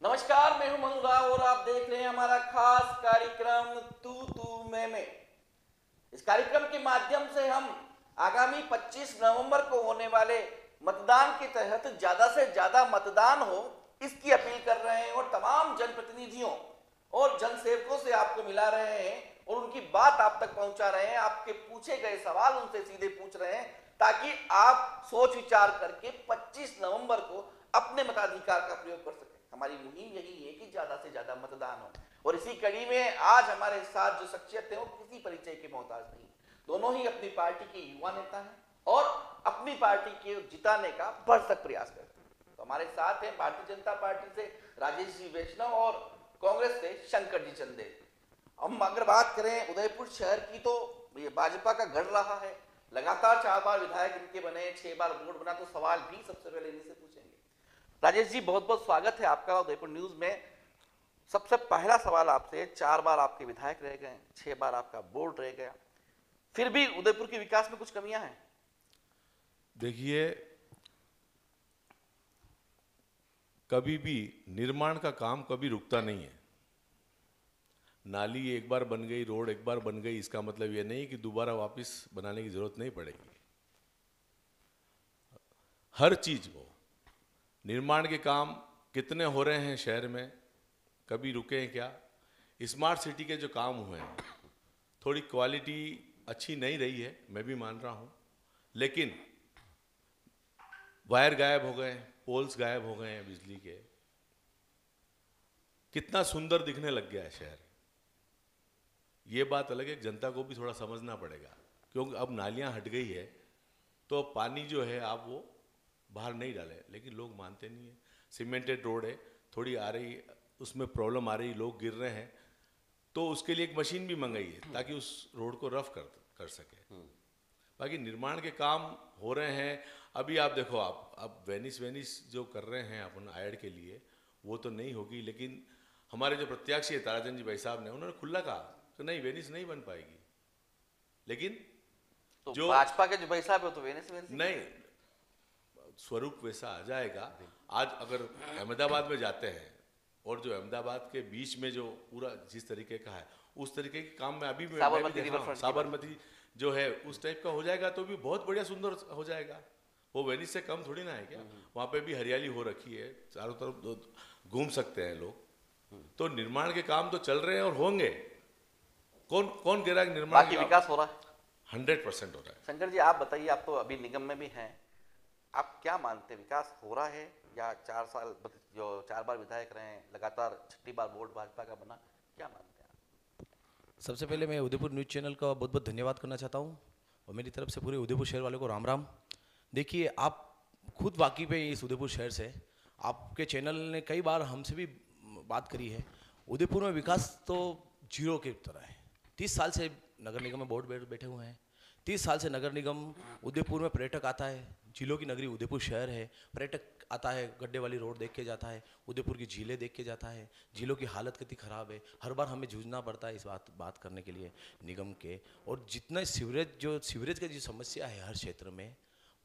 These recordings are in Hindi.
नमस्कार, मैं हूं मनुरा और आप देख रहे हैं हमारा खास कार्यक्रम तू मैं। इस कार्यक्रम के माध्यम से हम आगामी 25 नवंबर को होने वाले मतदान के तहत ज्यादा से ज्यादा मतदान हो, इसकी अपील कर रहे हैं और तमाम जनप्रतिनिधियों और जनसेवकों से आपको मिला रहे हैं और उनकी बात आप तक पहुंचा रहे हैं। आपके पूछे गए सवाल उनसे सीधे पूछ रहे हैं ताकि आप सोच विचार करके 25 नवंबर को अपने मताधिकार का प्रयोग कर सकें। हमारी मुहिम यही है कि ज्यादा से ज्यादा मतदान हो और इसी कड़ी में आज हमारे साथ जो शख्सियत है वो किसी परिचय के मोहताज नहीं, दोनों ही अपनी पार्टी के युवा नेता हैं और अपनी पार्टी के जिताने का भरसक प्रयास करते हैं। तो हमारे साथ हैं भारतीय जनता पार्टी से राजेश जी वैष्णव और कांग्रेस से शंकर जी चंदे। हम अगर बात करें उदयपुर शहर की तो ये भाजपा का गढ़ रहा है, लगातार 4 बार विधायक इनके बने, 6 बार बोर्ड बना, तो सवाल भी सबसे पहले इन्हीं से पूछेंगे। राजेश जी, बहुत बहुत स्वागत है आपका उदयपुर न्यूज में। सबसे पहला सवाल आपसे, 4 बार आपके विधायक रह गए, 6 बार आपका बोर्ड रह गया, फिर भी उदयपुर के विकास में कुछ कमियां हैं? देखिए, कभी भी निर्माण का काम कभी रुकता नहीं है। नाली एक बार बन गई, रोड एक बार बन गई, इसका मतलब यह नहीं कि दोबारा वापस बनाने की जरूरत नहीं पड़ेगी। हर चीज को निर्माण के काम कितने हो रहे हैं शहर में, कभी रुके हैं क्या? स्मार्ट सिटी के जो काम हुए हैं, थोड़ी क्वालिटी अच्छी नहीं रही है, मैं भी मान रहा हूं, लेकिन वायर गायब हो गए, पोल्स गायब हो गए हैं बिजली के, कितना सुंदर दिखने लग गया है शहर। ये बात अलग है, जनता को भी थोड़ा समझना पड़ेगा, क्योंकि अब नालियां हट गई है तो पानी जो है आप वो बाहर नहीं डाले, लेकिन लोग मानते नहीं है। सीमेंटेड रोड है, थोड़ी आ रही, उसमें प्रॉब्लम आ रही, लोग गिर रहे हैं, तो उसके लिए एक मशीन भी मंगाई है ताकि उस रोड को रफ कर सके। बाकी निर्माण के काम हो रहे हैं। अभी आप देखो, आप अब वेनिस जो कर रहे हैं अपन आयड के लिए, वो तो नहीं होगी, लेकिन हमारे जो प्रत्याशी है ताराचंद जी भाई साहब ने, उन्होंने खुला कहा तो नहीं, वेनिस नहीं बन पाएगी। लेकिन तो जो भाजपा के जो भाई साहब है तो वेनिस नहीं, स्वरूप वैसा आ जाएगा। आज अगर अहमदाबाद में जाते हैं और जो अहमदाबाद के बीच में जो पूरा जिस तरीके का है, उस तरीके के काम में अभी साबरमती जो है उस टाइप का हो जाएगा तो भी बहुत बढ़िया सुंदर हो जाएगा। वो वेनिस से कम थोड़ी ना है क्या? वहाँ पे भी हरियाली हो रखी है, चारों तरफ घूम सकते हैं लोग। तो निर्माण के काम तो चल रहे हैं और होंगे। कौन कह रहा है निर्माण बाकी विकास हो रहा है? 100% हो रहा है। शंकर जी, आप बताइए, आप तो अभी निगम में भी हैं, आप क्या मानते हैं, विकास हो रहा है या 4 साल जो 4 बार विधायक रहे हैं, लगातार 6ठी बार बोर्ड भाजपा का बना, क्या मानते हैं आप? सबसे पहले मैं उदयपुर न्यूज़ चैनल का बहुत बहुत धन्यवाद करना चाहता हूं और मेरी तरफ से पूरे उदयपुर शहर वालों को राम राम। देखिए, आप खुद वाकिफ हैं इस उदयपुर शहर से, आपके चैनल ने कई बार हमसे भी बात करी है। उदयपुर में विकास तो जीरो की तरह है। 30 साल से नगर निगम में बोर्ड बैठे हुए हैं, 30 साल से नगर निगम उदयपुर में पर्यटक आता है, झीलों की नगरी उदयपुर शहर है, पर्यटक आता है, गड्ढे वाली रोड देख के जाता है, उदयपुर की झीलें देख के जाता है। झीलों की हालत कितनी ख़राब है, हर बार हमें जूझना पड़ता है इस बात करने के लिए निगम के। और जितना सीवरेज की जो समस्या है हर क्षेत्र में,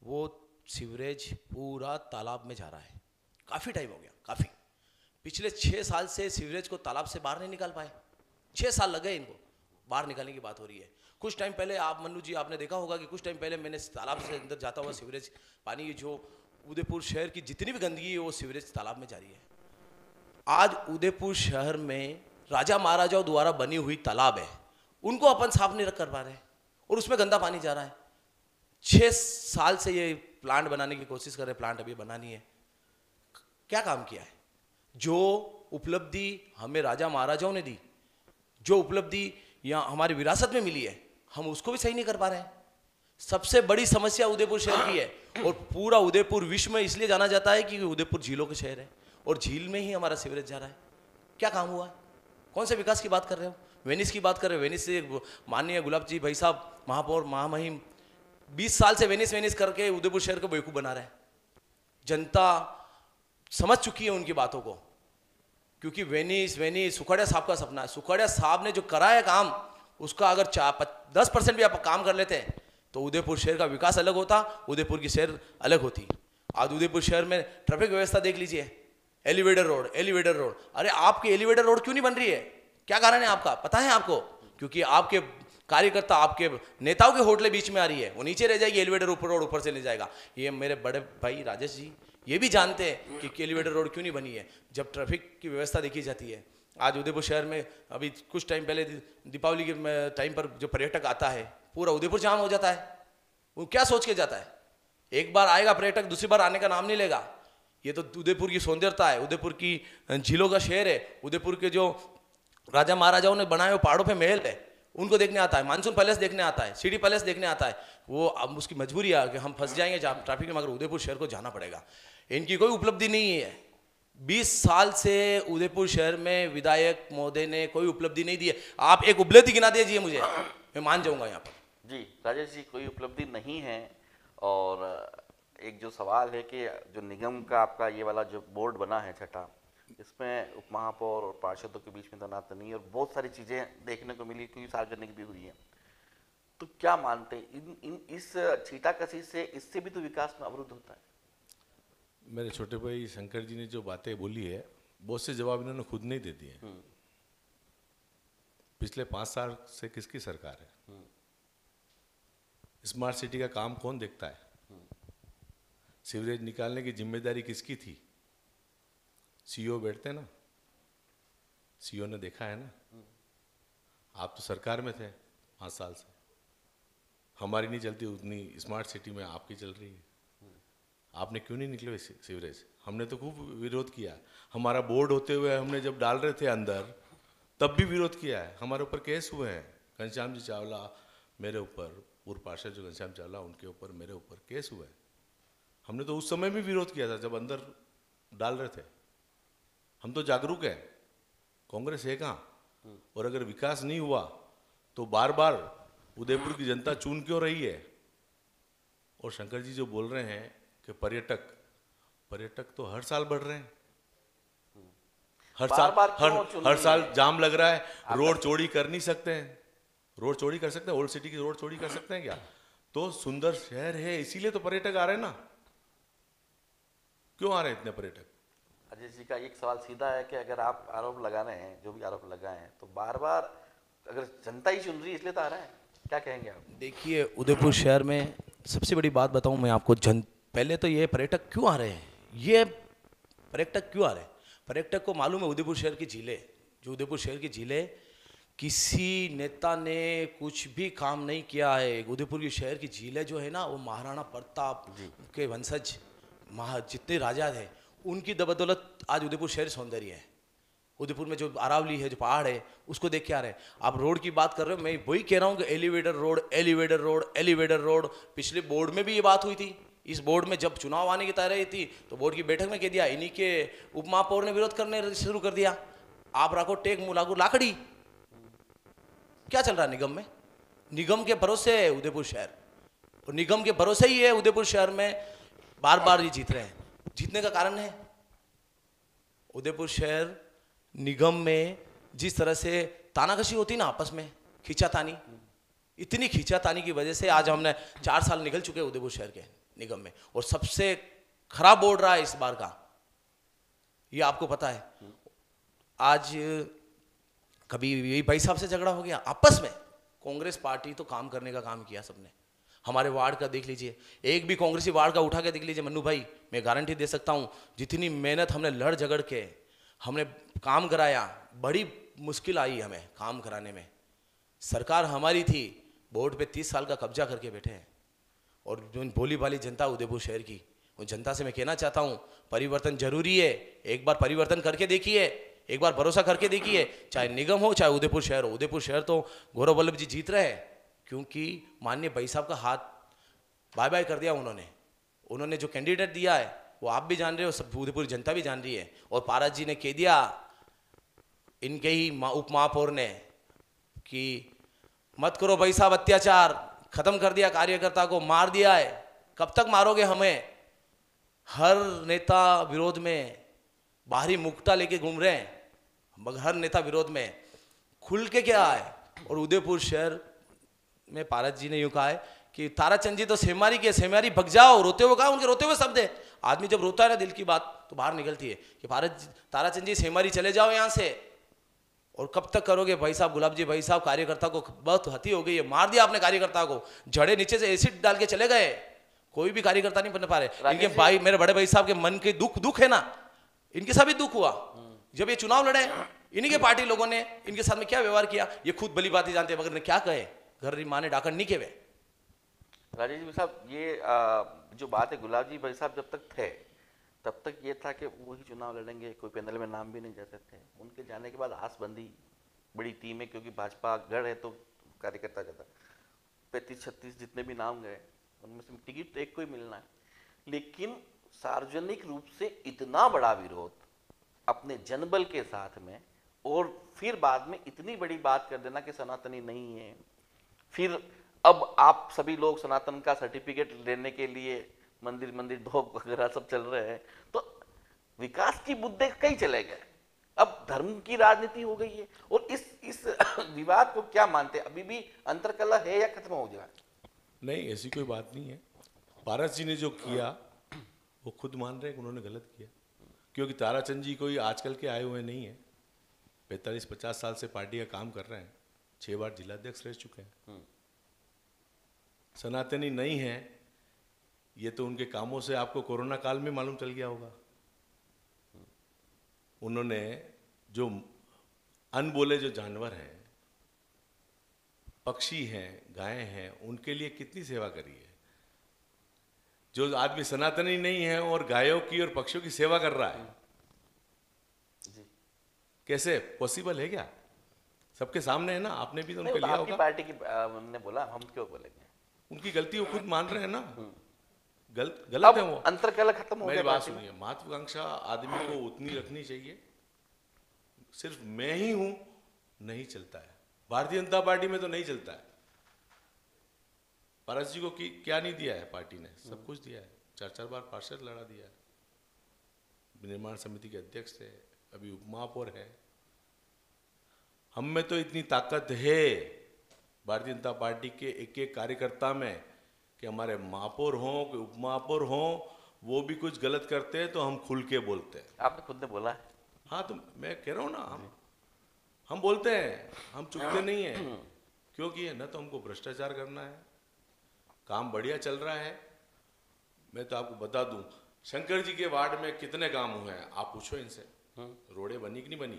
वो सीवरेज पूरा तालाब में जा रहा है। काफ़ी टाइम हो गया, काफ़ी पिछले 6 साल से सीवरेज को तालाब से बाहर नहीं निकाल पाए। 6 साल लगे इनको, बाहर निकालने की बात हो रही है। कुछ टाइम पहले आप मन्नू जी आपने देखा होगा कि कुछ टाइम पहले मैंने तालाब से अंदर जाता हुआ सीवरेज पानी, जो उदयपुर शहर की जितनी भी गंदगी है वो सीवरेज तालाब में जा रही है। आज उदयपुर शहर में राजा महाराजाओं द्वारा बनी हुई तालाब है, उनको अपन साफ नहीं कर पा रहे और उसमें गंदा पानी जा रहा है। 6 साल से ये प्लांट बनाने की कोशिश कर रहे, प्लांट अभी बना नहीं है। क्या काम किया है? जो उपलब्धि हमें राजा महाराजाओं ने दी, जो उपलब्धि यहाँ हमारी विरासत में मिली है, हम उसको भी सही नहीं कर पा रहे हैं। सबसे बड़ी समस्या उदयपुर शहर की है और पूरा उदयपुर विश्व में इसलिए जाना जाता है कि उदयपुर झीलों के शहर है और झील में ही हमारा सीवरेज जा रहा है। क्या काम हुआ है? कौन से विकास की बात कर रहे हो? वेनिस की बात कर रहे हो? वेनिस से माननीय गुलाब जी भाई साहब महापौर महामहिम 20 साल से वेनिस करके उदयपुर शहर को बेवकूफ़ बना रहे हैं। जनता समझ चुकी है उनकी बातों को, क्योंकि वेनिस सुखड़िया साहब का सपना है। सुखड़िया साहब ने जो करा है काम, उसका अगर 10% भी आप काम कर लेते हैं तो उदयपुर शहर का विकास अलग होता, उदयपुर की शहर अलग होती। आज उदयपुर शहर में ट्रैफिक व्यवस्था देख लीजिए, एलिवेटर रोड, एलिवेटर रोड। अरे आपकी एलिवेटर रोड क्यों नहीं बन रही है? क्या कारण है आपका, पता है आपको? क्योंकि आपके कार्यकर्ता, आपके नेताओं के होटलें बीच में आ रही है, वो नीचे रह जाएगी, एलिवेटर ऊपर रोड ऊपर से ले जाएगा। ये मेरे बड़े भाई राजेश जी ये भी जानते हैं कि एलिवेटर रोड क्यों नहीं बनी है। जब ट्रैफिक की व्यवस्था देखी जाती है, आज उदयपुर शहर में अभी कुछ टाइम पहले दीपावली के टाइम पर जो पर्यटक आता है, पूरा उदयपुर जाम हो जाता है। वो क्या सोच के जाता है? एक बार आएगा पर्यटक, दूसरी बार आने का नाम नहीं लेगा। ये तो उदयपुर की सौंदर्यता है, उदयपुर की झीलों का शहर है, उदयपुर के जो राजा महाराजाओं ने बनाए हुए पहाड़ों पे महल है, उनको देखने आता है, मानसून पैलेस देखने आता है, सिटी पैलेस देखने आता है। वो अब उसकी मजबूरी है कि हम फंस जाएंगे ट्रैफिक में, मगर उदयपुर शहर को जाना पड़ेगा। इनकी कोई उपलब्धि नहीं है। 20 साल से उदयपुर शहर में विधायक महोदय ने कोई उपलब्धि नहीं दी है। आप एक उपलब्धि गिना दीजिए मुझे, मैं मान जाऊंगा यहाँ पर। जी राजेश जी, कोई उपलब्धि नहीं है। और एक जो सवाल है कि जो निगम का आपका ये वाला जो बोर्ड बना है छठा, इसमें उप महापौर और पार्षदों के बीच में तनातनी और बहुत सारी चीज़ें देखने को मिली, क्योंकि सार्वजनिक भी हुई है। तो क्या मानते हैं इस छीटाकशी से, इससे भी तो विकास में अवरुद्ध होता है? मेरे छोटे भाई शंकर जी ने जो बातें बोली है, बहुत से जवाब इन्होंने खुद नहीं दे दिए। पिछले 5 साल से किसकी सरकार है? स्मार्ट सिटी का काम कौन देखता है? सीवरेज निकालने की जिम्मेदारी किसकी थी? सीईओ बैठते ना, सीईओ ने देखा है ना। आप तो सरकार में थे 5 साल से, हमारी नहीं चलती उतनी स्मार्ट सिटी में, आपकी चल रही है। आपने क्यों नहीं निकले सीवरेज? हमने तो खूब विरोध किया। हमारा बोर्ड होते हुए हमने जब डाल रहे थे अंदर, तब भी विरोध किया है। हमारे ऊपर केस हुए हैं, घनश्याम जी चावला मेरे ऊपर, पूर्व पार्षद जो घनश्याम चावला, उनके ऊपर, मेरे ऊपर केस हुए हैं। हमने तो उस समय भी विरोध किया था जब अंदर डाल रहे थे। हम तो जागरूक हैं, कांग्रेस है कहाँ? और अगर विकास नहीं हुआ तो बार बार उदयपुर की जनता चुन क्यों रही है? और शंकर जी जो बोल रहे हैं कि पर्यटक तो हर साल बढ़ रहे हैं, हर साल जाम लग रहा है। रोड चौड़ी कर नहीं सकते हैं, रोड चौड़ी कर सकते हैं? ओल्ड सिटी की रोड चौड़ी कर सकते हैं क्या? तो सुंदर शहर है, इसीलिए तो पर्यटक आ रहे हैं ना। क्यों आ रहे हैं इतने पर्यटक? अजय जी का एक सवाल सीधा है कि अगर आप आरोप लगा रहे हैं, जो भी आरोप लगाए हैं, तो बार बार अगर जनता ही चुन रही है इसलिए तो आ रहा है, क्या कहेंगे आप? देखिए उदयपुर शहर में सबसे बड़ी बात बताऊं मैं आपको, पहले तो ये पर्यटक क्यों आ रहे हैं, ये पर्यटक क्यों आ रहे हैं? पर्यटक को मालूम है उदयपुर शहर की झीलें, जो उदयपुर शहर की झीलें, किसी नेता ने कुछ भी काम नहीं किया है। उदयपुर की शहर की झीलें जो है ना, वो महाराणा प्रताप के वंशज जितने राजा थे, उनकी बदौलत आज उदयपुर शहर सौंदर्य है। उदयपुर में जो अरावली है, जो पहाड़ है, उसको देख के आ रहे हैं। आप रोड की बात कर रहे हो, मैं वही कह रहा हूँ कि elevator road, elevator road, elevator road. पिछले बोर्ड में भी ये बात हुई थी। इस बोर्ड में जब चुनाव आने की तैयारी थी तो बोर्ड की बैठक में कह दिया, इन्हीं के उप महापौर ने विरोध करने शुरू कर दिया। आप राखो टेक मुलागू लाकड़ी। क्या चल रहा है निगम में? निगम के भरोसे है उदयपुर शहर, और निगम के भरोसे ही है उदयपुर शहर में बार बार ये जीत रहे हैं। जीतने का कारण है उदयपुर शहर निगम में जिस तरह से तानाकशी होती ना आपस में, खींचातानी, इतनी खींचातानी की वजह से आज हमने 4 साल निकल चुके उदयपुर शहर के निगम में, और सबसे खराब बोर्ड रहा है इस बार का, ये आपको पता है। आज कभी यही भाई साहब से झगड़ा हो गया आपस में। कांग्रेस पार्टी तो काम करने का काम किया सबने। हमारे वार्ड का देख लीजिए, एक भी कांग्रेसी वार्ड का उठा के देख लीजिए मन्नू भाई, मैं गारंटी दे सकता हूं, जितनी मेहनत हमने लड़ झगड़ के हमने काम कराया, बड़ी मुश्किल आई हमें काम कराने में। सरकार हमारी थी, बोर्ड पे 30 साल का कब्जा करके बैठे हैं। और जो भोली भाली जनता उदयपुर शहर की, उन जनता से मैं कहना चाहता हूँ, परिवर्तन जरूरी है। एक बार परिवर्तन करके देखिए, एक बार भरोसा करके देखिए, चाहे निगम हो चाहे उदयपुर शहर हो। उदयपुर शहर तो गौरव वल्लभ जी जीत रहे हैं, क्योंकि माननीय भाई साहब का हाथ बाय बाय कर दिया उन्होंने जो कैंडिडेट दिया है वो आप भी जान रहे हो, सब उदयपुर जनता भी जान रही है। और पारस जी ने कह दिया, इनके ही उप महापौर ने, कि मत करो भाई साहब अत्याचार, खत्म कर दिया कार्यकर्ता को, मार दिया है। कब तक मारोगे हमें? हर नेता विरोध में बाहरी मुक्ता लेके घूम रहे हैं, मगर हर नेता विरोध में खुल के क्या है। और उदयपुर शहर में पारस जी ने यूँ कहा है कि ताराचंद जी तो सेमारी के, सेमारी भग जाओ, रोते हुए कहा, उनके रोते हुए शब्द है। आदमी जब रोता है ना दिल की बात तो बाहर निकलती है कि ताराचंद जी सेमारी चले जाओ यहाँ से। और कब तक करोगे भाई साहब? गुलाब जी भाई साहब कार्यकर्ता को बहुत हती हो गई है, मार दिया आपने कार्यकर्ता को, जड़े नीचे से एसिड डाल के चले गए, कोई भी कार्यकर्ता नहीं बन पा रहे। इनके भाई, मेरे बड़े भाई साहब के मन के दुख है ना, इनके साथ भी दुख हुआ जब ये चुनाव लड़े, इन्हीं के पार्टी लोगों ने इनके साथ में क्या व्यवहार किया, ये खुद भली बातें जानते हैं, मगर ने क्या कहे, घर माने डाकन नहीं के वे। राजेश भाई साहब, ये जो बात है, गुलाब जी भाई साहब जब तक थे तब तक ये था कि वही चुनाव लड़ेंगे, कोई पैनल में नाम भी नहीं जाते थे। उनके जाने के बाद आस बंदी बड़ी टीम है, क्योंकि भाजपा गढ़ है तो कार्यकर्ता ज़्यादा, 35-36 जितने भी नाम गए उनमें से टिकट एक को ही मिलना है। लेकिन सार्वजनिक रूप से इतना बड़ा विरोध अपने जनबल के साथ में, और फिर बाद में इतनी बड़ी बात कर देना कि सनातनी नहीं है, फिर अब आप सभी लोग सनातन का सर्टिफिकेट लेने के लिए मंदिर ढोक वगैरह सब चल रहे हैं, तो विकास की मुद्दे कहीं चले गए, अब धर्म की राजनीति हो गई है। और इस विवाद को क्या मानते हैं, अभी भी अंतरकलह है या खत्म हो जाए? नहीं, ऐसी कोई बात नहीं है। पारस जी ने जो किया वो खुद मान रहे हैं कि उन्होंने गलत किया, क्योंकि ताराचंद जी कोई आजकल के आए हुए नहीं है, 45-50 साल से पार्टी का काम कर रहे हैं, 6 बार जिलाध्यक्ष रह चुके हैं। सनातनी नहीं है ये तो उनके कामों से आपको कोरोना काल में मालूम चल गया होगा। उन्होंने जो अनबोले जो जानवर हैं, पक्षी हैं, गायें हैं, उनके लिए कितनी सेवा करी है। जो आदमी सनातनी नहीं है और गायों की और पक्षियों की सेवा कर रहा है, कैसे पॉसिबल है क्या? सबके सामने है ना, आपने भी तो उनको लिया होगा। पार्टी की ने बोला, हम क्यों बोलेंगे? उनकी गलती वो खुद मान रहे हैं ना, गलत है वो। अंतरकलह खत्म हो गया। मेरी बात सुनिए, महत्वाकांक्षा आदमी को उतनी रखनी चाहिए, सिर्फ मैं ही हूं नहीं चलता है। भारतीय जनता पार्टी में तो नहीं चलता है। पारस जी को क्या नहीं दिया है पार्टी ने? सब कुछ दिया है, 4-4 बार पार्षद लड़ा दिया है, निर्माण समिति के अध्यक्ष थे, अभी उपमहापौर है। हम में तो इतनी ताकत है भारतीय जनता पार्टी के एक एक कार्यकर्ता में कि हमारे महापौर हों कि उपमहापौर हों, वो भी कुछ गलत करते हैं तो हम खुल के बोलते हैं। आपने खुद ने बोला है। हाँ, तो मैं कह रहा हूँ ना, हम बोलते हैं, हम चुपते नहीं हैं। क्योंकि है ना, तो हमको भ्रष्टाचार करना है, काम बढ़िया चल रहा है। मैं तो आपको बता दूं, शंकर जी के वार्ड में कितने काम हुए हैं, आप पूछो इनसे। रोडे बनी कि नहीं बनी?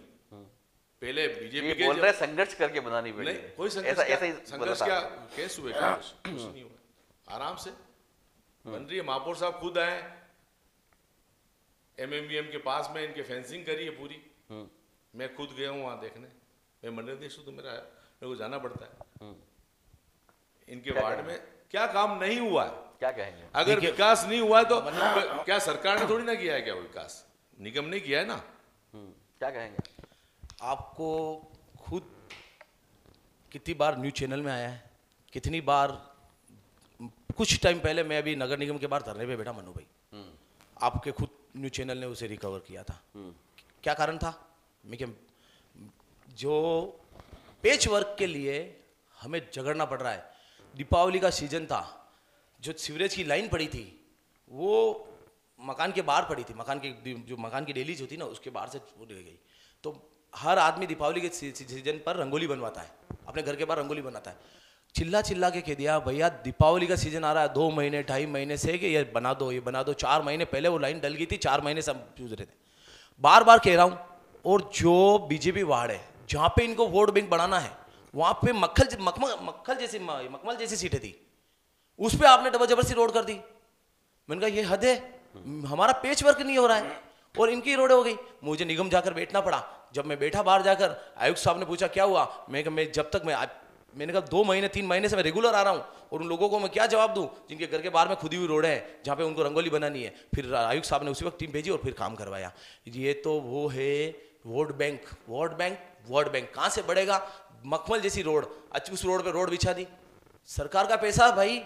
पहले बीजेपी के बोल रहे संघर्ष करके बनानी पड़ी। नहीं, कोई संघर्ष क्या केस हुए क्या? कुछ नहीं हुआ, आराम से बन रही है। महापौर साहब खुद आए, MMVM के पास में इनके फेंसिंग करी है पूरी। मैं खुद गया हूँ वहां देखने, मैं मंडलाध्यक्ष हूँ तो मेरे को जाना पड़ता है। इनके वार्ड में क्या काम नहीं हुआ है? क्या कहेंगे? अगर विकास नहीं हुआ तो क्या सरकार ने थोड़ी ना किया है? क्या विकास निगम ने किया है ना? क्या कहेंगे? आपको खुद कितनी बार न्यूज चैनल में आया है, कितनी बार, कुछ टाइम पहले मैं अभी नगर निगम के बाहर धरने पे बैठा, मनु भाई, आपके खुद न्यूज चैनल ने उसे रिकवर किया था। क्या कारण था? जो पेच वर्क के लिए हमें झगड़ना पड़ रहा है। दीपावली का सीजन था, जो सीवरेज की लाइन पड़ी थी वो मकान के बाहर पड़ी थी, मकान की डेलीज होती ना, उसके बाहर से रह गई। तो हर आदमी दीपावली के सीजन पर रंगोली बनवाता है, अपने घर के बाहर रंगोली बनाता है। चिल्ला के कह दिया, भैया दीपावली का सीजन आ रहा है, 2 महीने 2.5 महीने से कि ये बना दो, ये बना दो। 4 महीने पहले वो लाइन डल गई थी, 4 महीने से हम पूछ रहे थे, बार बार कह रहा हूँ। और जो बीजेपी वार्ड है जहाँ पे इनको वोट बैंक बढ़ाना है, वहाँ पे मखमल जैसी सीटें थी, उस पर आपने जबरदस्ती रोड कर दी। मैंने कहा ये हद है, हमारा पेच वर्क नहीं हो रहा है और इनकी रोड हो गई। मुझे निगम जाकर बैठना पड़ा। जब मैं बैठा बाहर जाकर, आयुक्त साहब ने पूछा क्या हुआ, मैंने कहा 2 महीने 3 महीने से मैं रेगुलर आ रहा हूँ और उन लोगों को मैं क्या जवाब दूं जिनके घर के बाहर में खुदी हुई रोड है जहाँ पे उनको रंगोली बनानी है। फिर आयुक्त साहब ने उसी वक्त टीम भेजी और फिर काम करवाया। ये तो वो है वोट बैंक कहाँ से बढ़ेगा? मखमल जैसी रोड, उस रोड पे रोड बिछा दी। सरकार का पैसा है भाई,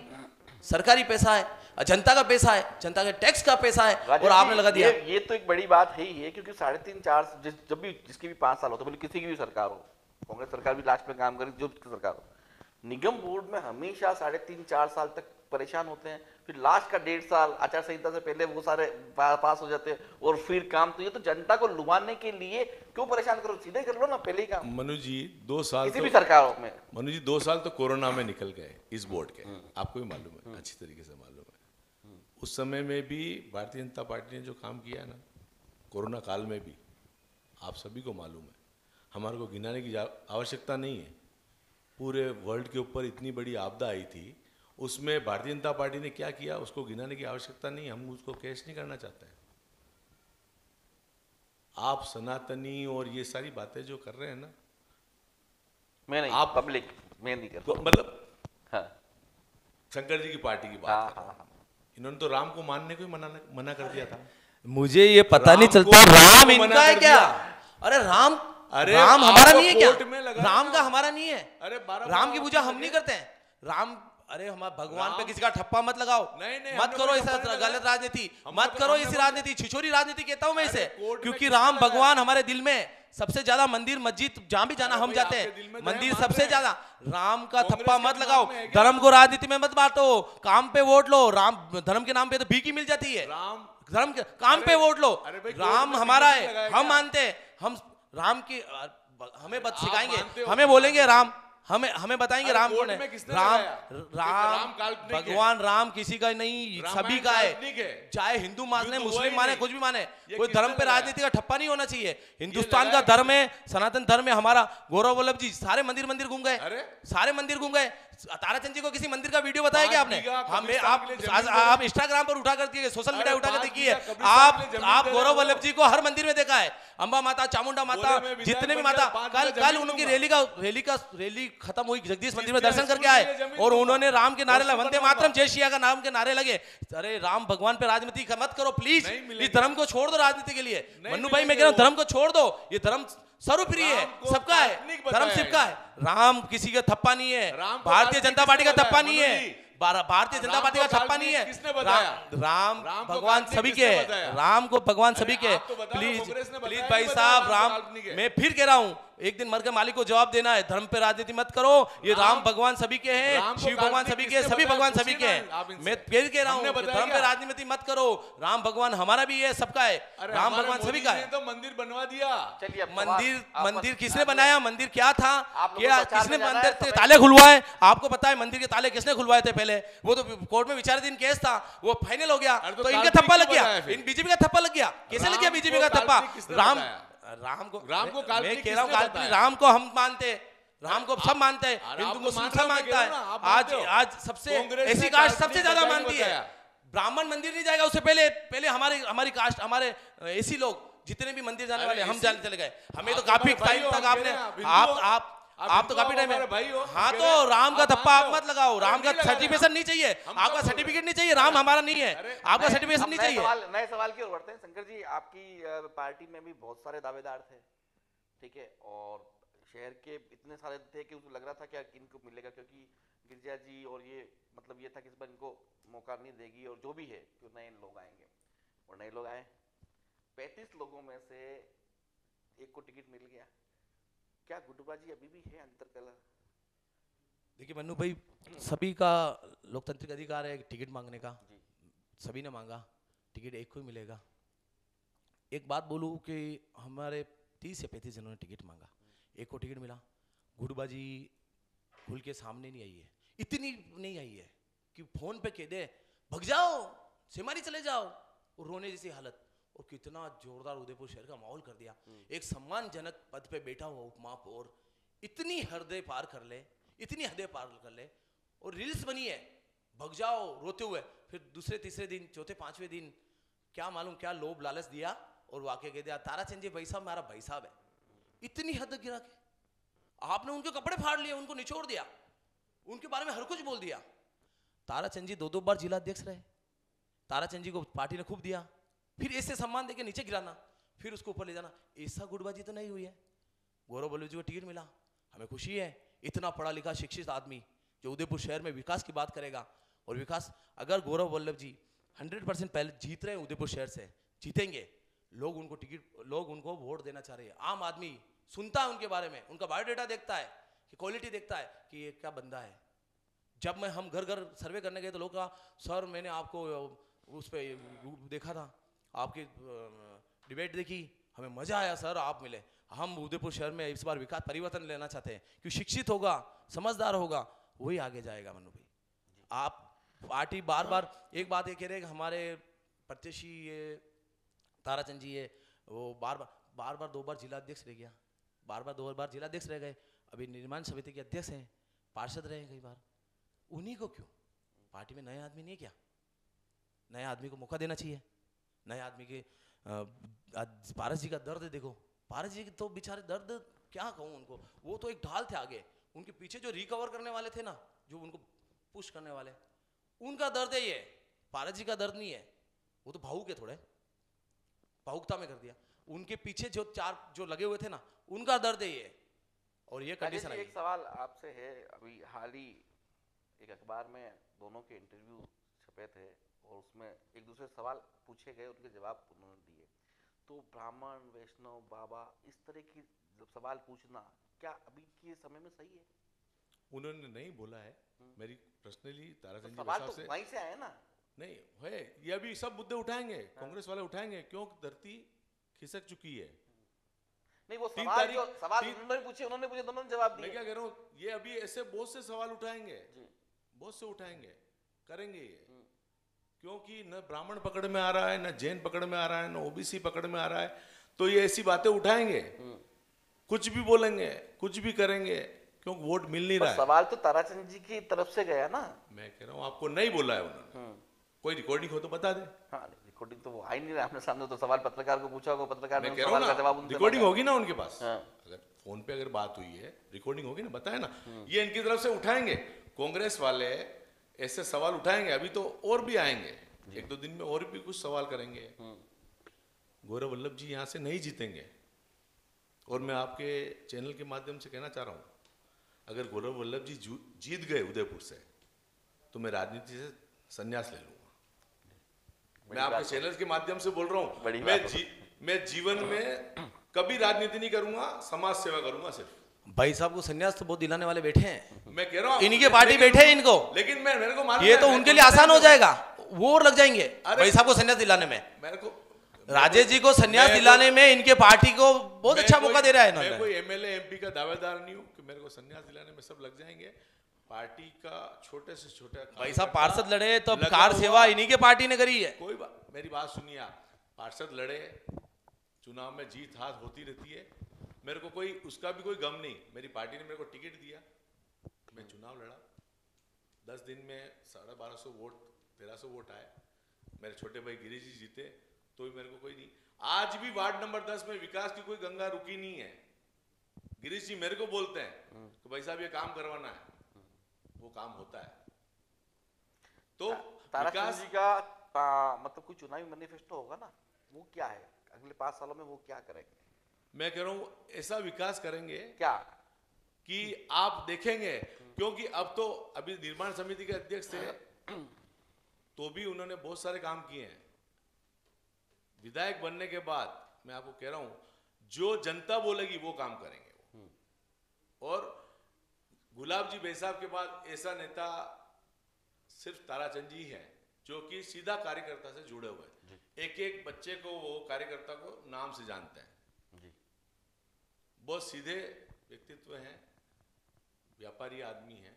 सरकारी पैसा है, जनता का पैसा है, जनता के टैक्स का पैसा है और आपने लगा दिया। ये तो एक बड़ी बात है ही है, क्योंकि 3.5-4 जब भी जिसकी भी 5 साल हो, तो बोले किसी की भी सरकार हो, कांग्रेस सरकार भी लास्ट में काम करी, जो सरकार हो, निगम बोर्ड में हमेशा 3.5-4 साल तक परेशान होते हैं, फिर लास्ट का 1.5 साल आचार संहिता से पहले वो सारे पास हो जाते हैं और फिर काम। तो ये तो जनता को लुभाने के लिए क्यों परेशान करो, सीधे कर लो ना पहले ही काम। मनु जी 2 साल किसी भी सरकारों में मनु जी 2 साल तो कोरोना में निकल गए इस बोर्ड के, आपको भी मालूम है, अच्छी तरीके से मालूम है। उस समय में भी भारतीय जनता पार्टी ने जो काम किया है ना, कोरोना काल में भी, आप सभी को मालूम है। हमारे को गिनाने की आवश्यकता नहीं है, पूरे वर्ल्ड के ऊपर इतनी बड़ी आपदा आई थी, उसमें भारतीय जनता पार्टी ने क्या किया उसको गिनाने की आवश्यकता नहीं, हम उसको कैश नहीं करना चाहते हैं। आप सनातनी और ये सारी बातें जो कर रहे हैं ना, मैं नहीं, आप पब्लिक मैं नहीं करता, तो मतलब हाँ शंकर जी की पार्टी की हाँ बात कर रहा हूं। हाँ। इन्होंने तो राम को मानने को ही मना कर दिया था। मुझे ये पता राम नहीं को चलता राम मना इनका है कर क्या? दिया। अरे राम अरे राम हमारा आपको नहीं है क्या? कोर्ट में लगा राम ना। का हमारा नहीं है। अरे 12 राम की पूजा हम लगे। नहीं करते हैं। राम अरे हमारे भगवान पे राम- किसी का ठप्पा मत लगाओ, नहीं, नहीं, मत हमने करो कोई ऐसा ठप्पा नहीं गलत लगाया। राजनीति, हमने मत तो- करो हमने ऐसी बोला- राजनीति, छिछोरी राजनीति कहता हूं मैं अरे इसे, कोर्ट में क्योंकि किसने राम लगाया? भगवान हमारे दिल में सबसे ज्यादा मंदिर मस्जिद जहां भी जाना अरे हम भाई, जाते आपके दिल में हैं, तो है, मंदिर मान सबसे रहे हैं। ज्यादा। राम का कांग्रेस थप्पा के मत दिमाग लगाओ, में है क्या? धर्म को राजनीति में मत बांटो, काम पे वोट लो, राम धर्म के नाम पे तो भीख ही मिल जाती है, राम धर्म के काम पे वोट लो। अरे भाई, कोर्ट राम में हमारा किसने है, लगाया हम क्या? मानते हैं, हम राम की हमें बत आप सिखाएंगे, मानते हो? हमें बोलेंगे राम, हमें बताएंगे अरे राम कोर्ट कौन है। में किसने राम लगाया? राम राम काल्पनिक है। भगवान राम किसी का नहीं, रामायण सभी का काल्पनिक है, है। चाहे हिंदू माने, युद्ध हुआ मुस्लिम ही माने, नहीं। कुछ भी माने, ये कोई किसने धर्म पे लगाया? राजनीति का ठप्पा नहीं होना चाहिए। हिंदुस्तान का लगाया धर्म है, सनातन धर्म है हमारा। गौरव वल्लभ जी सारे मंदिर घूम गए, अरे सारे मंदिर घूम गए। ताराचंद जी को किसी मंदिर का वीडियो बताया क्या आपने? 5 बीघा हमें कब्रिस्तान के लिए जमीन आप इंस्टाग्राम पर उठा कर दिए, सोशल मीडिया अरे उठा कर 5 देखिए, बीघा कब्रिस्तान के लिए जमीन आप दे रहे गौरव हो। वल्लभ जी को हर मंदिर में देखा है, अंबा माता, चामुंडा माता, बोले मैं विधायक जितने भी बन माता, गया, 5 कल बीघा कल जमीन उनकी दूंगा। रैली खत्म हुई जगदीश मंदिर में जिसके दर्शन स्कूल करके के आए लिए जमीन और दूंगा। उन्होंने राम के नारे हॉस्टल वंदे बनवाऊंगा। मातरम जय श्री का नाम के नारे लगे। अरे राम भगवान पे राजनीति मत करो प्लीज, नहीं मिलेंगे। इस धर्म को छोड़ दो राजनीति के लिए। नहीं मन्नू भाई मैं मिलेंगे कह रहा हूँ वो। धर्म को छोड़ दो, ये धर्म सर्वप्रिय है, राम को सबका है, काल्पनिक धर्म बताया सबका है। राम किसी का थप्पा नहीं है, राम को भारतीय काल्पनिक जनता पार्टी का किसने थप्पा बताया? नहीं है, मनु जी। भारतीय जनता राम पार्टी को का थप्पा नहीं है। काल्पनिक किसने बताया? राम राम को भगवान काल्पनिक सभी किसने के है, बताया? राम को भगवान सभी के है। आप तो बताओ, प्लीज कांग्रेस ने प्लीज बताया भाई नहीं बताया साहब, राम राम काल्पनिक है। मैं फिर कह रहा हूँ, एक दिन मर के मालिक को जवाब देना है। धर्म पे राजनीति मत करो, ये राम भगवान सभी के हैं, राम को शिव भगवान काल्पनिक सभी के, किसने सभी बताया? भगवान सभी के पूछिए ना आप हैं। इनसे। मैं फिर कह रहा हूँ हमने कि बताया धर्म पे क्या? राजनीति मत करो, राम भगवान हमारा भी है, सबका है, अरे राम हमारे भगवान सभी मोदी का जी ने है। तो मंदिर बनवा दिया। चलिए अब मंदिर सवाल- मंदिर आप- किसने आप- बनाया? मंदिर क्या था? आप लोगों क्या को प्रचार किसने में जाना मंदिर है, के समय- ताले खुलवाए? आपको पता है मंदिर के ताले किसने खुलवाए थे? पहले वो तो कोर्ट में विचाराधीन केस था, वो फाइनल हो गया, अरे तो तो इनका काल्पनिक थप्पा लग क्यों गया, बताया फिर? इन बीजेपी का थप्पा लग गया। कैसे लग गया राम बीजेपी को का थप्पा? काल्पनिक किसने राम बताया? राम को काल्पनिक मैं कह रहा हूँ किसने काल्पनिक, बताया? राम को हम मानते हैं, राम को सब मानते हैं, अरे आप हिंदू तो मुस्लिम मान सब रहे हो, मैं मानता कह है। रहा हूं ना, आप आज मानते हो। आज सबसे कांग्रेस ऐसी ने कास्ट सबसे काल्पनिक ज्यादा बताया, मानती है। बताया। ब्राह्मण मंदिर नहीं जाएगा, उससे पहले हमारी कास्ट, हमारे ऐसी लोग जितने भी मंदिर जाने अरे वाले हम इसी- जाने चले गए। हमें आप तो तो काफी हमारे भाई टाइम हो, तक हम कह आपने रहे हैं, आप हिंदू हो। आप तो हिंदू काफी हो, टाइम हमारे भाई हो, हाँ, कह तो रहे हैं, राम का आप थप्पा आप मानते हो। मत लगाओ, अरे राम का नहीं लगा रहे सर्टिफिकेशन हम। नहीं चाहिए, हम आपका सब सर्टिफिकेट नहीं चाहिए, राम हमारा नहीं है, अरे आपका नए- सर्टिफिकेशन अब नहीं नए चाहिए। नए सवाल की ओर बढ़ते हैं। शंकर जी, आपकी पार्टी में भी बहुत सारे दावेदार थे, ठीक है, और शहर के इतने सारे थे कि उसको लग रहा था कि इनको मिलेगा, क्योंकि गिरजा जी और ये मतलब ये था कि इस बार इनको मौका नहीं देगी, और जो भी है कि नए लोग आएंगे, और नए लोग आए। 35 लोगों में से एक को टिकट मिल गया। क्या गुटबाजी अभी भी है अंतरकलह? देखिए मन्नू भाई, सभी का लोकतांत्रिक अधिकार है टिकट मांगने का, जी। सभी ने मांगा, टिकट एक को ही मिलेगा। एक बात बोलूँ कि हमारे 30 या 35 जनों ने टिकट मांगा, एक को टिकट मिला। गुटबाजी खुल के सामने नहीं आई है, इतनी नहीं आई है कि फोन पे कह दे भग जाओ, सेमारी चले जाओ, और रोने जैसी हालत। और कितना जोरदार उदयपुर शहर का माहौल कर दिया। एक सम्मानजनक पद पे बैठा हुआ उपमहापौर इतनी हृदय पार कर ले, इतनी हृदय पार कर ले, और रील्स बनी है भग जाओ रोते हुए। फिर दूसरे तीसरे दिन, चौथे पांचवें दिन क्या मालूम क्या लोभ लालच दिया और वाकई कह दिया ताराचंद जी भाई साहब हमारा भाई साहब है। इतनी हद तक गिरा के आपने उनके कपड़े फाड़ लिए, उनको निचोड़ दिया, उनके बारे में हर कुछ बोल दिया। ताराचंद जी 2-2 बार जिला अध्यक्ष रहे, ताराचंद जी को पार्टी ने खूब दिया, फिर ऐसे सम्मान देके नीचे गिराना, फिर उसको ऊपर ले जाना, ऐसा गुटबाजी तो नहीं हुई है। गौरव वल्लभ जी को टिकट मिला, हमें खुशी है। इतना पढ़ा लिखा शिक्षित आदमी जो उदयपुर शहर में विकास की बात करेगा, और विकास अगर गौरव वल्लभ जी 100% पहले जीत रहे हैं उदयपुर शहर से, जीतेंगे, लोग उनको टिकट, लोग उनको वोट देना चाह रहे हैं। आम आदमी सुनता है उनके बारे में, उनका बायोडाटा देखता है कि क्वालिटी देखता है कि ये क्या बंदा है। जब मैं हम घर घर सर्वे करने गए तो लोग कहा सर मैंने आपको उस पर देखा था, आपकी डिबेट देखी, हमें मजा आया सर, आप मिले। हम उदयपुर शहर में इस बार विकास परिवर्तन लेना चाहते हैं, क्यों शिक्षित होगा, समझदार होगा, वही आगे जाएगा। मनु भाई आप पार्टी बार बार एक बात ये कह रहे हैं कि हमारे प्रत्याशी ये ताराचंद जी है, वो बार बार 2 बार जिला अध्यक्ष रह गया, बार 2 बार जिला अध्यक्ष रह गए, अभी निर्माण समिति के अध्यक्ष हैं, पार्षद रहे कई बार। उन्हीं को क्यों? पार्टी में नए आदमी नहीं है क्या? नए आदमी को मौका देना चाहिए। नए आदमी के पारस जी का दर्द देखो, पारस जी तो बेचारे दर्द क्या कहूँ उनको, वो तो एक ढाल थे आगे, उनके पीछे जो रिकवर करने वाले थे ना, जो उनको पुश करने वाले, उनका दर्द है ये, पारस जी का दर्द नहीं है। वो तो भावुक है, थोड़े भावुकता में कर दिया। उनके पीछे जो 4 जो लगे हुए थे ना, उनका दर्द है ये। और ये कंडीशन है। एक सवाल आपसे है, अभी हाल ही एक अखबार में दोनों के इंटरव्यू छपे थे और उसमें एक दूसरे सवाल पूछे गए, उनके जवाब उन्होंने दिए। तो ब्राह्मण, वैष्णव, बाबा, इस तरह की सवाल पूछना क्या अभी के समय में सही है? उन्होंने नहीं बोला है, मेरी पर्सनली ताराचंद जी सवाल वैसाव तो से वहीं से आए ना। नहीं है, ये अभी सब मुद्दे उठाएंगे, कांग्रेस वाले उठाएंगे, क्यों धरती खिसक चुकी है। नहीं वो 3 सवाल तारीख- जो सवाल तीन- उन्होंने पूछे दोनों ने जवाब मैं दिए। क्या कह रहा हूँ, ये अभी ऐसे बहुत से सवाल उठाएंगे, जी। बहुत से उठाएंगे, करेंगे ये, क्योंकि न ब्राह्मण पकड़ में आ रहा है, न जैन पकड़ में आ रहा है, न ओबीसी पकड़ में आ रहा है, तो ये ऐसी बातें उठाएंगे, कुछ भी बोलेंगे, कुछ भी करेंगे, क्योंकि वोट मिल नहीं रहा है। सवाल तो ताराचंद जी की तरफ से गया ना। मैं कह रहा हूँ आपको नहीं बोला है उन्होंने, कोई रिकॉर्डिंग हो तो बता दे। हाँ, रिकॉर्डिंग तो वो आ ही नहीं रहा अपने सामने, तो सवाल पत्रकार को पूछा होगा, पत्रकार ने मैं उस कह रहा सवाल हूँ का ना, जवाब उनसे रिकॉर्डिंग मांगा। होगी ना उनके पास, हाँ। अगर फोन पे अगर बात हुई है, रिकॉर्डिंग होगी ना, बताए ना, ये इनकी तरफ से उठाएंगे, कांग्रेस वाले ऐसे सवाल उठाएंगे, अभी तो और भी आएंगे, 1-2 दिन में और भी कुछ सवाल करेंगे। गौरव वल्लभ जी यहाँ से नहीं जीतेंगे, और मैं आपके चैनल के माध्यम से कहना चाह रहा हूँ, अगर गौरव वल्लभ जी जीत गए उदयपुर से, तो मैं राजनीति से संन्यास ले लूंगा। मैं आपके चैनल के माध्यम से बोल रहा हूँ, मैं जीवन में कभी राजनीति नहीं करूंगा, समाज सेवा करूंगा सिर्फ। भाई साहब को संन्यास तो बहुत दिलाने वाले बैठे हैं, मैं कह रहा हूँ इन्हीं के पार्टी बैठे हैं इनको, लेकिन मेरे को मालूम ये है, तो मैं उनके लिए आसान हो जाएगा, वो और लग जाएंगे अरे- भाई साहब को संन्यास दिलाने में। मेरे को राजेश जी को संन्यास दिलाने में इनके पार्टी को बहुत अच्छा मौका दे रहा है मैं इन्होंने। कोई एमएलए एमपी का दावेदार नहीं हूँ कि मेरे को संन्यास दिलाने में सब लग जाएंगे। पार्टी का छोटे से छोटा भाई साहब पार्षद लड़े तो अब लगा कार हुआ- सेवा इन्हीं के पार्टी ने करी है। कोई बात, मेरी बात सुनिए आप, पार्षद लड़े, चुनाव में जीत हाथ होती रहती है, मेरे को कोई उसका भी कोई गम नहीं। मेरी पार्टी ने मेरे को टिकट दिया, मैं चुनाव लड़ा, 10 दिन में 1250 वोट 1300 वोट आए, मेरे छोटे भाई गिरीश जी जीते, तो भी मेरे को कोई नहीं। आज भी वार्ड नंबर 10 में विकास की कोई गंगा रुकी नहीं है। गिरीश जी मेरे को बोलते हैं कि भाई साहब ये काम करवाना है, वो काम होता है। तो ताराचंद विकास जी का मतलब कोई चुनावी मैनिफेस्टो होगा ना, वो क्या है, अगले 5 सालों में वो क्या करेंगे? मैं कह रहा हूं ऐसा विकास करेंगे क्या कि आप देखेंगे, क्योंकि अब तो अभी निर्माण समिति के अध्यक्ष थे, तो भी उन्होंने बहुत सारे काम किए हैं। विधायक बनने के बाद मैं आपको कह रहा हूं, जो जनता बोलेगी वो काम करेंगे वो। और गुलाब जी बेसाब के बाद ऐसा नेता सिर्फ ताराचंद जी हैं, जो कि सीधा कार्यकर्ता से जुड़े हुए हैं। एक एक बच्चे को वो कार्यकर्ता को नाम से जानते हैं जी। बहुत सीधे व्यक्तित्व हैं, व्यापारी आदमी हैं,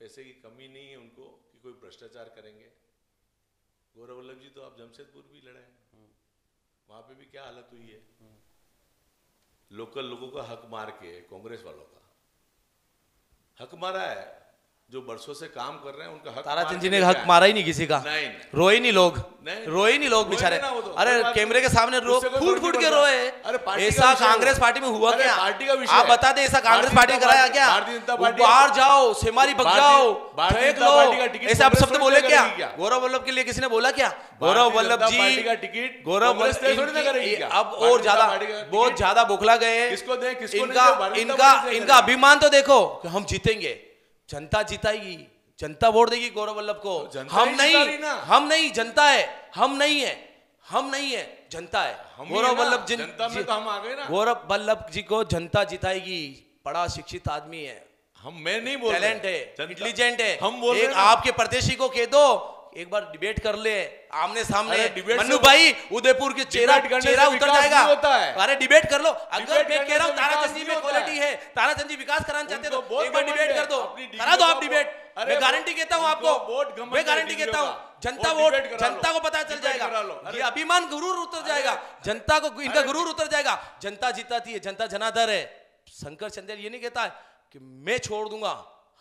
पैसे की कमी नहीं है उनको कि कोई भ्रष्टाचार करेंगे। गौरव वल्लभ जी तो आप जमशेदपुर भी लड़े हैं, वहां पे भी क्या हालत हुई है, लोकल लोगों का हक मार के, कांग्रेस वालों का हक मारा है, जो बरसों से काम कर रहे हैं उनका हक ताराचंद मार जी के ने लेके हक आए। मारा ही नहीं किसी का, नहीं, रोए नहीं लोग, नहीं, रोए नहीं लोग रोए बेचारे। नहीं ना वो तो, अरे कोई बात कैमरे के नहीं। सामने रो उससे कोई फूट फर्क फूट नहीं के पड़ता। रोए। अरे पार्टी का ऐसा विषय कांग्रेस है। पार्टी में हुआ अरे क्या? पार्टी का विषय आप है। बता दे, ऐसा कांग्रेस भारतीय पार्टी जनता कराया पार्टी- क्या? भारतीय जनता पार्टी- बाहर जाओ, सेमारी भग जाओ, भारतीय फेंक जनता लो, पार्टी का टिकट ऐसा कांग्रेस शब्द थोड़ी बोले ना क्या? करेगी क्या? गौरव वल्लभ के लिए किसी ने बोला क्या? भारतीय गौरव जनता वल्लभ जी, पार्टी का टिकट गौरव कांग्रेस वल्लभ थोड़ी ना करेगी क्या? अब भारतीय और जनता ज्यादा पार्टी का टिकट बहुत ज्यादा बुखला गए हैं। किसको दें, किसको नहीं इनका दें? भारतीय जनता इनका पार्टी से इनका करेगी। अभिमान तो देखो कि हम जीतेंगे, जनता जिताएगी, जनता वोट देगी गौरव वल्लभ को। जनता हम ही जिता रही नहीं, ना। हम नहीं, जनता है। हम नहीं है, हम नहीं है, जनता है। हम ही गौरव है ना, वल्लभ जनता में तो हम आ गए ना। गौरव वल्लभ जी को जनता जिताएगी, बड़ा शिक्षित आदमी है, मैं नहीं बोल रहे, टैलेंट है, इंटेलिजेंट है, हम बोल रहे एक हैं ना। आपके प्रदेशी को कह दो एक बार डिबेट कर ले आमने सामने। अरे डिबेट मन्नू से भाई उदयपुर के चेहरा डिबेट करने चेहरा से उतर विकास जाएगा। नहीं होता है। अरे डिबेट कर लो। अगर डिबेट मैं करने कह रहा हूँ से ताराचंद जी विकास में नहीं क्वालिटी होता है, ताराचंद जी विकास कराना चाहते हो उनको बहुत एक बार घमंड डिबेट है, कर दो, अपनी डिग्री करा दो आप का डिबेट। अरे मैं गारंटी कहता हूँ उनको आपको, बहुत घमंड मैं है गारंटी डिग्रियों कहता हूँ का। जनता वो वोट डिबेट करा लो, जनता को पता चल डिबेट जाएगा, करा लो। अरे ये अभिमान गुरूर उतर जाएगा, जनता को इनका गुरूर उतर जाएगा। जनता जिताती है, जनता जनाधार है। शंकर चंदेल ये नहीं कहता है कि मैं छोड़ दूंगा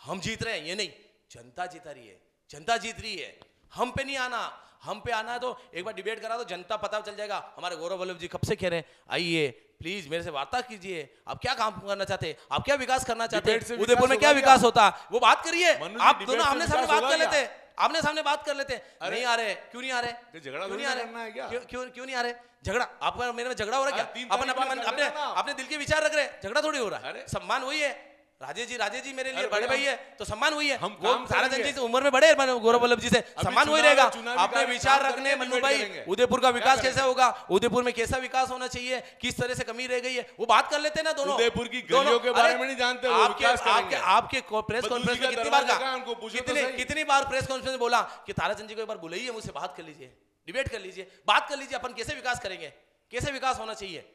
हम जीत रहे हैं, ये नहीं, जनता जीता रही है, जनता जीत रही है। हम पे नहीं आना, हम पे आना है तो एक बार डिबेट करा दो, जनता पता चल जाएगा। हमारे गौरव वल्लभ जी कब से कह रहे हैं आइए प्लीज मेरे से वार्ता कीजिए, आप क्या काम करना चाहते हैं, आप क्या विकास करना चाहते डिबेट से हैं, उदयपुर में विकास क्या होगा विकास क्या? होता है वो बात करिए। मनु जी, आप डिबेट दोनों से आमने सामने विकास बात कर होगा लेते क्या? हैं, आमने सामने बात कर लेते हैं। अरे नहीं आ रहे, क्यों नहीं आ रहे, तो झगड़ा क्यों थोड़ी नहीं आ ना करना है रहे, क्या? क्यों नहीं आ रहे? झगड़ा आपका मेरे में झगड़ा हो रहा है अरे 3 क्या? अपन तारीख अपने बात कर लेना ना। अपने दिल के विचार रख रहे हैं, झगड़ा थोड़ी हो रहा है। अरे। सम्मान वही है, राजेश जी मेरे लिए अरे बड़े भाई, भाई है तो सम्मान वही है। हम वो काम ताराचंद करेंगे। जी से उम्र में बड़े हैं गौरव वल्लभ जी से, सम्मान वही रहेगा। चुनावी अपने कार्य विचार काम रखने करेंगे, मन्नू डिबेट भाई, करेंगे। उदयपुर का विकास क्या कैसे होगा, उदयपुर में कैसा विकास होना चाहिए, किस तरह से कमी रह गई है, वो बात कर लेते हैं ना दोनों। उदयपुर की दोनों- गलियों के बारे अरे, में नहीं जानते, वो आपके विकास करेंगे। आपके प्रेस बदलू जी कॉन्फ्रेंस का में कितनी बार दरवाजा कहा, कहाँ, उनको पूछो तो सही। कितनी बार प्रेस कॉन्फ्रेंस में बोला कि ताराचंद जी को एक बार बुलाइए, मुझसे बात कर लीजिए, डिबेट कर लीजिए, बात कर लीजिए, अपन कैसे विकास करेंगे, कैसे विकास होना चाहिए।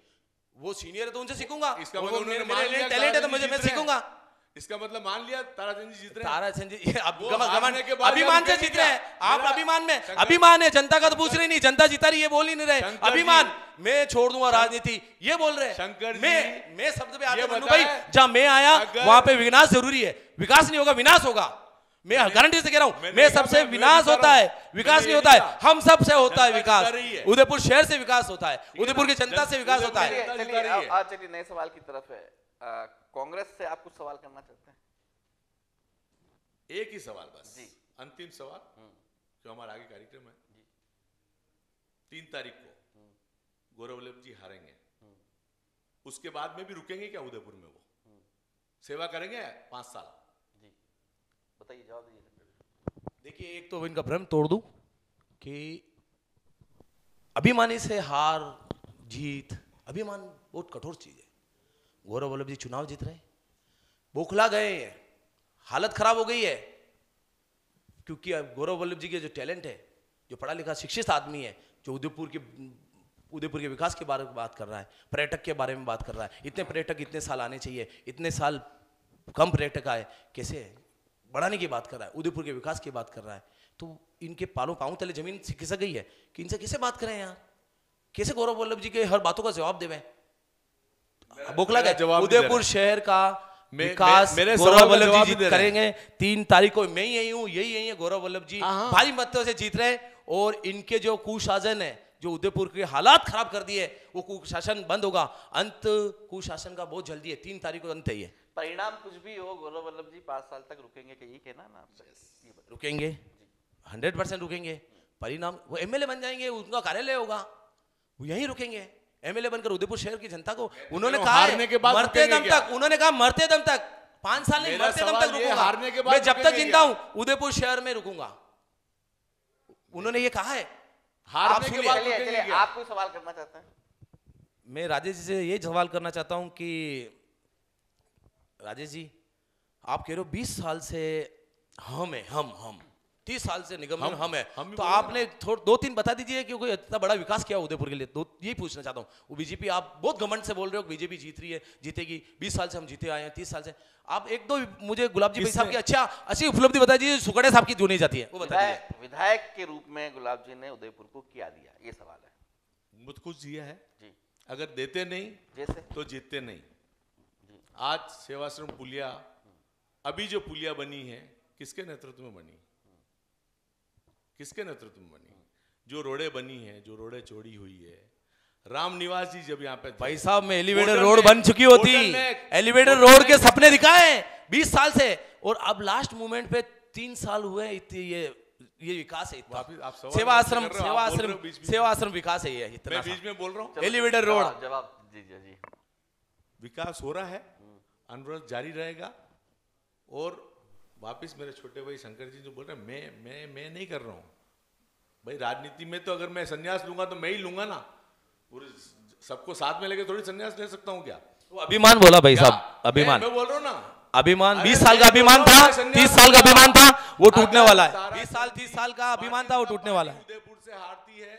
वो सीनियर है तो उनसे सीखूंगा, इसका मतलब उन्होंने मान मेरे लिया टैलेंट है तो ताराचंद मुझे जी मैं जीत रहे हैं। सीखूंगा। इसका मतलब मान लिया ताराचंद जी जीत रहे हैं। ताराचंद जी अब वो घमंड हारने के बाद अभिमान से क्या जीत रहे हैं आप, मेरा- अभिमान में शंकर- अभिमान है, जनता का तो पूछ रहे नहीं, जनता जीता रही है बोल ही नहीं रहे, शंकर अभिमान जी- मैं छोड़ दूंगा राजनीति ये बोल रहे हैं। शंकर जी मैं शब्द पे आते ये मन्नू बताएं, भाई, जहां मैं आया अगर- वहां पे विनाश जरूरी है, विकास नहीं होगा विनाश होगा। मैं गारंटी से कह रहा हूं, मैंने मैं कहा, सबसे मैं विनाश बता होता रहा है, हूं। विकास मैंने नहीं ये होता है, कहा। हम सबसे होता है जनता विकास। जीता रही है। उदयपुर शहर से विकास होता है, है उदयपुर ना? की जनता से विकास होता है। जनता चलिए जीता रही है। आज चलिए नए सवाल की तरफ है। कांग्रेस से आप कुछ सवाल करना चाहते हैं? एक ही सवाल बस, जी। अंतिम सवाल जो हमारा आगे कार्यक्रम है। 3 तारीख को गौरव वल्लभ जी हारेंगे, उसके बाद में भी रुकेंगे क्या उदयपुर में? वो सेवा करेंगे 5 साल? जी बताइए, जवाब दीजिए। देखिए एक तो इनका भ्रम तोड़ दूं कि अभिमानी से हार जीत, अभिमान बहुत कठोर चीज है। गौरव वल्लभ जी चुनाव जीत रहे हैं, बौखला गए हैं, हालत खराब हो गई है, क्योंकि अब गौरव वल्लभ जी के जो टैलेंट है, जो पढ़ा लिखा शिक्षित आदमी है, जो उदयपुर के विकास के बारे में बात कर रहा है, पर्यटक के बारे में बात कर रहा है, इतने पर्यटक इतने साल आने चाहिए, इतने साल कम पर्यटक आए, कैसे बढ़ाने की बात कर रहा है, उदयपुर के विकास की बात कर रहा है। तो इनके पांव तले जमीन खिसक गई है कि इनसे कैसे बात करें यार, कैसे गौरव वल्लभ जी के हर बातों का जवाब देवें। बोखला मेरा गए। जवाब नहीं दे उदयपुर रहा। शहर का मैं- विकास मेरे गौरव सवाल का वल्लभ जवाब जी नहीं दे रहे। करेंगे। 3 तारीख को मैं यही हूँ, यही है गौरव वल्लभ जी हाँ। भारी मतों से जीत रहे हैं। और इनके जो कुशासन है, जो उदयपुर के हालात खराब कर दिए, वो कुशासन बंद होगा। अंत कुशासन का बहुत जल्दी है, 3 तारीख को अंत है। ये परिणाम कुछ भी हो, गौरव वल्लभ जी 5 साल तक रुकेंगे, कि ये कहना ना आपसे? ये बताइए। रुकेंगे, 100% रुकेंगे। परिणाम वो एमएलए बन जाएंगे, उनका कार्यालय होगा, वो यहीं रुकेंगे। एमएलए बनकर उदयपुर शहर की जनता को उन्होंने कहा हारने के बाद मरते रुकेंगे दम क्या? तक, उन्होंने कहा मरते दम तक, 5 साल नहीं, मेरा मरते दम सवाल तक ये, रुकूंगा। हारने के बाद मैं जब तक रुकेंगे जिंदा क्या? हूं उदयपुर शहर में रुकूंगा, उन्होंने ये कहा है। आप हारने के सुनिए, बाद चलिए रुकेंगे चलिए, क्या? आप कोई सवाल करना चाहते हैं? मैं राजेश जी से ये सवाल करना चाहता हूं कि राजेश जी आप कह रहे हो 20 साल से हम है, हम 30 साल से निगम में हम है, हम भी तो बोल रहे हैं आपने 2-3 बता दीजिए कि कोई इतना बड़ा विकास किया उदयपुर के लिए। तो यही पूछना चाहता हूँ। वो बीजेपी, आप बहुत घमंड से बोल रहे हो बीजेपी जीत रही है, जीतेगी, 20 साल से हम जीते आए हैं, 30 साल से। आप 1-2 मुझे गुलाब जी भाई साहब की अच्छी उपलब्धि बता दीजिए, सुखड़े साहब की जो नहीं जाती है वो बता दीजिए। विधायक के रूप में गुलाब जी ने उदयपुर को क्या दिया, ये सवाल है मुझ कुछ दिया है, जी। अगर देते नहीं जैसे तो जीतते नहीं। आज सेवाश्रम पुलिया, अभी जो पुलिया बनी है, किसके नेतृत्व में बनी? किसके नेतृत्व में बनी? जो रोडें बनी है, जो रोडें चौड़ी हुई है, राम निवास जी जब यहाँ पे थे, भाई साहब में एलिवेटेड होटल रोड में- बन चुकी होती, होटल में- एलिवेटेड होटल रोड के में- सपने दिखाए 20 साल से, और अब लास्ट मोमेंट पे 3 साल हुए, ये विकास है इतना। वापिस आप सवाल सेवा आश्रम, कर रहे हो, सेवा आप बोल रहे आश्रम, हो बीच बीच सेवा आश्रम विकास है ये मैं इतना बीच में बोल रहा हूँ। चलो, एलिवेटेड रोड। जवाब दीजिए जी। विकास हो रहा है, अनुरोध जारी रहेगा। और वापिस मेरे छोटे भाई शंकर जी जो बोल रहे हैं, मैं नहीं कर रहा हूँ भाई। राजनीति में तो अगर मैं संन्यास लूंगा तो मैं ही लूंगा ना, पूरे सबको साथ में लेके थोड़ी संन्यास ले सकता हूँ क्या? वो अभिमान बोला भाई साहब, अभिमान, मैं बोल रहा हूँ ना, अभिमान, अरे 20 साल का मैं अभिमान बोल था, रहा हूँ, संन्यास 30 साल का लूंगा। अभिमान था, वो टूटने अगर वाला है। तारा 30 साल का अभिमान था, वो टूटने वाला है। उदयपुर से हारती है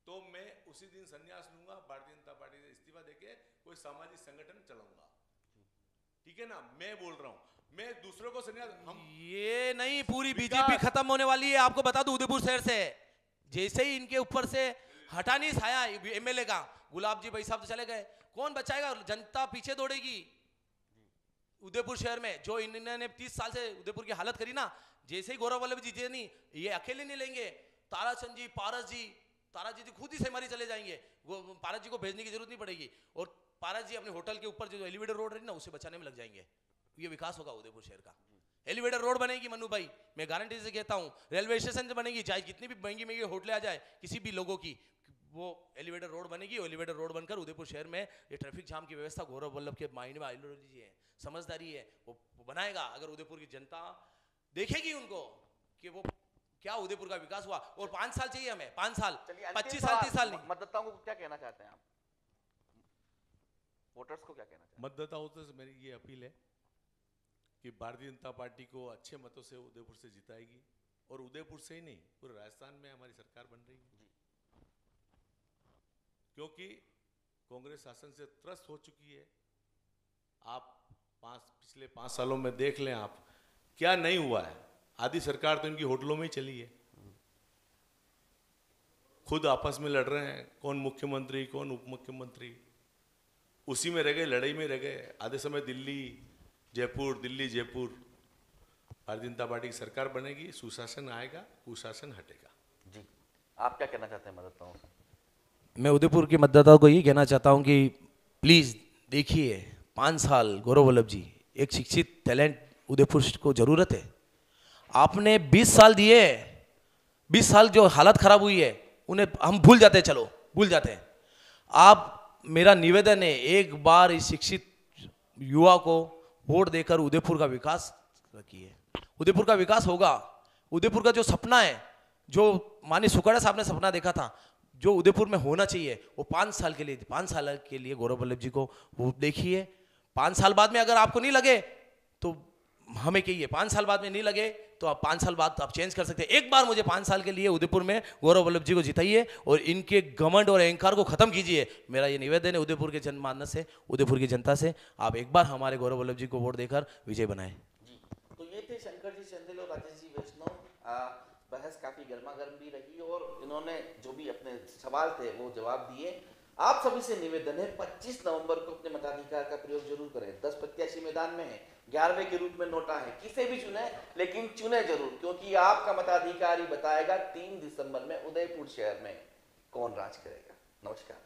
तो मैं उसी दिन संन्यास लूंगा, भारतीय जनता पार्टी से इस्तीफा देके कोई सामाजिक संगठन चलाऊंगा। ठीक है ना, मैं बोल रहा हूँ, मैं दूसरों को संन्यास, हम ये नहीं, पूरी बीजेपी खत्म होने वाली है, आपको बता दूं उदयपुर शहर से। जैसे ही इनके ऊपर से हटा नहीं छाया एमएलए का, गुलाब जी भाई साहब तो चले गए, कौन बचाएगा? जनता पीछे दौड़ेगी उदयपुर शहर में। जो इन्होंने 30 साल से उदयपुर की हालत करी ना, जैसे ही गौरव वल्लभ जी जीते नहीं, ये अकेले नहीं लेंगे, ताराचंद जी, पारस जी, तारा जी खुद ही सेमारी चले जाएंगे, पारस जी को भेजने की जरूरत नहीं पड़ेगी, और पारस जी अपने होटल के ऊपर जो एलिवेटर रोड रही ना, उसे बचाने में लग जाएंगे। ये विकास होगा उदयपुर शहर का। एलिवेटर रोड बनेगी मनु भाई, मैं गारंटी से कहता हूं, रेलवे स्टेशन बनेगी, चाहे कितनी भी महंगी महंगी होटलें आ जाए किसी भी लोगों की, वो एलिवेटर रोड बनेगी। एलिवेटर रोड बनकर उदयपुर शहर में ये ट्रैफिक जाम की व्यवस्था गौरव वल्लभ के माइंड में आइडियोलॉजी है, समझदारी है, वो बनाएगा। अगर उदयपुर की जनता देखेगी उनको कि वो क्या उदयपुर का विकास हुआ, और 5 साल चाहिए हमें, 5 साल, 25 साल, 30 साल नहीं। मतदाताओं को क्या कहना चाहते हैं आप, वोटर्स को क्या कहना चाहते हैं? मतदाताओं से मेरी ये अपील है कि भारतीय जनता पार्टी को अच्छे मतों से उदयपुर से जिताएगी, और उदयपुर से ही नहीं, पूरे राजस्थान में हमारी सरकार बन रही है, क्योंकि कांग्रेस शासन से त्रस्त हो चुकी है। आप पिछले 5 सालों में देख लें, आप क्या नहीं हुआ है। आधी सरकार तो इनकी होटलों में ही चली है, खुद आपस में लड़ रहे हैं, कौन मुख्यमंत्री कौन उप मुख्यमंत्री, उसी में रह गए, लड़ाई में रह गए। आधे समय दिल्ली जयपुर, दिल्ली जयपुर। भारतीय जनता पार्टी की सरकार बनेगी, सुशासन आएगा, कुशासन हटेगा। जी, आप क्या कहना चाहते हैं मतदाताओं से? मैं उदयपुर के मतदाताओं को ये कहना चाहता हूं कि प्लीज देखिए, 5 साल गौरव वल्लभ जी, एक शिक्षित टैलेंट उदयपुर को जरूरत है। आपने 20 साल दिए, 20 साल जो हालत खराब हुई है उन्हें हम भूल जाते हैं, चलो भूल जाते हैं। आप, मेरा निवेदन है, एक बार इस शिक्षित युवा को वोट देकर उदयपुर का विकास किए। उदयपुर का विकास होगा। उदयपुर का जो सपना है, जो माननीय सुखाड़ा साहब ने सपना देखा था, जो उदयपुर में होना चाहिए, वो 5 साल के लिए गौरव वल्लभ जी को वो देखिए। 5 साल बाद में अगर आपको नहीं लगे तो हमें कहिए, 5 साल बाद में नहीं लगे तो आप 5 साल बाद आप चेंज कर सकते हैं। एक बार मुझे 5 साल के लिए उदयपुर में गौरव वल्लभ जी को जिताइए और इनके घमंड और अहंकार को खत्म कीजिए। मेरा ये निवेदन है उदयपुर के जनमानस से, उदयपुर की जनता से, आप एक बार हमारे गौरव वल्लभ जी को वोट देकर विजय बनाएं। जी, तो ये थे शंकर जी चंदेल और राजेश जी वैष्णव। बहस काफी गर्मा गर्म भी रही और इन्होंने जो भी अपने सवाल थे वो जवाब दिए। आप सभी से निवेदन है, 25 नवंबर को अपने मताधिकार का प्रयोग जरूर करें। 10 प्रत्याशी मैदान में है, 11वें के रूप में नोटा है, किसे भी चुने, लेकिन चुने जरूर, क्योंकि आपका मताधिकार ही बताएगा 3 दिसंबर में उदयपुर शहर में कौन राज करेगा। नमस्कार।